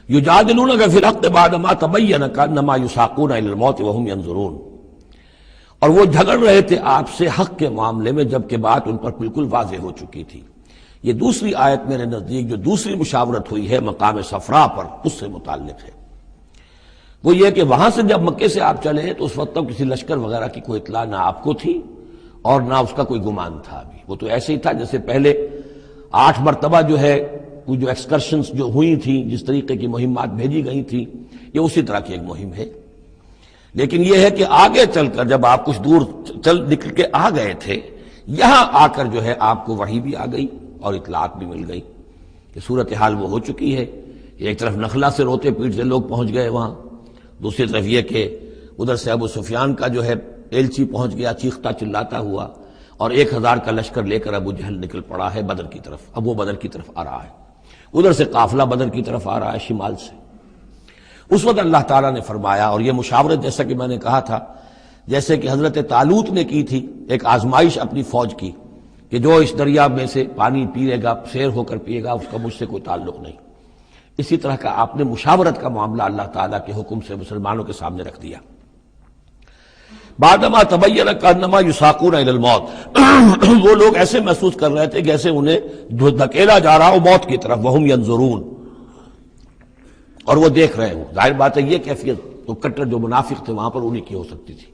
یجادلونک فی الحق بعدما تبین کانما یساقون الی الموت وهم ینظرون، اور وہ جھگڑ رہے تھے آپ سے حق کے معاملے میں جبکہ بات ان پر بالکل واضح ہو چکی تھی۔ یہ دوسری آیت میرے نزدیک جو دوسری مشاورت ہوئی ہے مقام صفرا پر، اس سے متعلق ہے۔ وہ یہ کہ وہاں سے جب مکے سے آپ چلے تو اس وقت تک کسی لشکر وغیرہ کی کوئی اطلاع نہ آپ کو تھی اور نہ اس کا کوئی گمان تھا ابھی۔ وہ تو ایسے ہی تھا جیسے پہلے 8 مرتبہ جو ہے وہ جو ایکسکرشنز جو ہوئی تھیں، جس طریقے کی مہمات بھیجی گئی تھیں، یہ اسی طرح کی ایک مہم ہے۔ لیکن یہ ہے کہ آگے چل کر جب آپ کچھ دور چل نکل کے آ گئے تھے، یہاں آ کر جو ہے آپ کو وحی بھی آ گئی اور اطلاعات بھی مل گئی کہ صورتحال وہ ہو چکی ہے۔ ایک طرف نخلا سے روتے پیٹتے لوگ پہنچ گئے وہاں، دوسری طرف یہ کہ ادھر سے ابو سفیان کا جو ہے ایلچی پہنچ گیا چیختا چلاتا ہوا، اور 1000 کا لشکر لے کر ابو جہل نکل پڑا ہے بدر کی طرف۔ اب وہ بدر کی طرف آ رہا ہے، ادھر سے قافلہ بدر کی طرف آ رہا ہے شمال سے۔ اس وقت اللہ تعالیٰ نے فرمایا، اور یہ مشاورت جیسا کہ میں نے کہا تھا جیسے کہ حضرت طالوت نے کی تھی، ایک آزمائش اپنی فوج کی کہ جو اس دریا میں سے پانی پیے گا سیر ہو کر پیے گا اس کا مجھ سے کوئی تعلق نہیں، اسی طرح کا آپ نے مشاورت کا معاملہ اللہ تعالیٰ کے حکم سے مسلمانوں کے سامنے رکھ دیا۔ بعدما تبین کانما یساقون الی الموت، وہ لوگ ایسے محسوس کر رہے تھے جیسے انہیں دھکیلا جا رہا ہو موت کی طرف، وہم ینظرون، اور وہ دیکھ رہے ہوں۔ ظاہر بات ہے یہ کیفیت تو کٹر جو منافق تھے وہاں پر انہی کی ہو سکتی تھی۔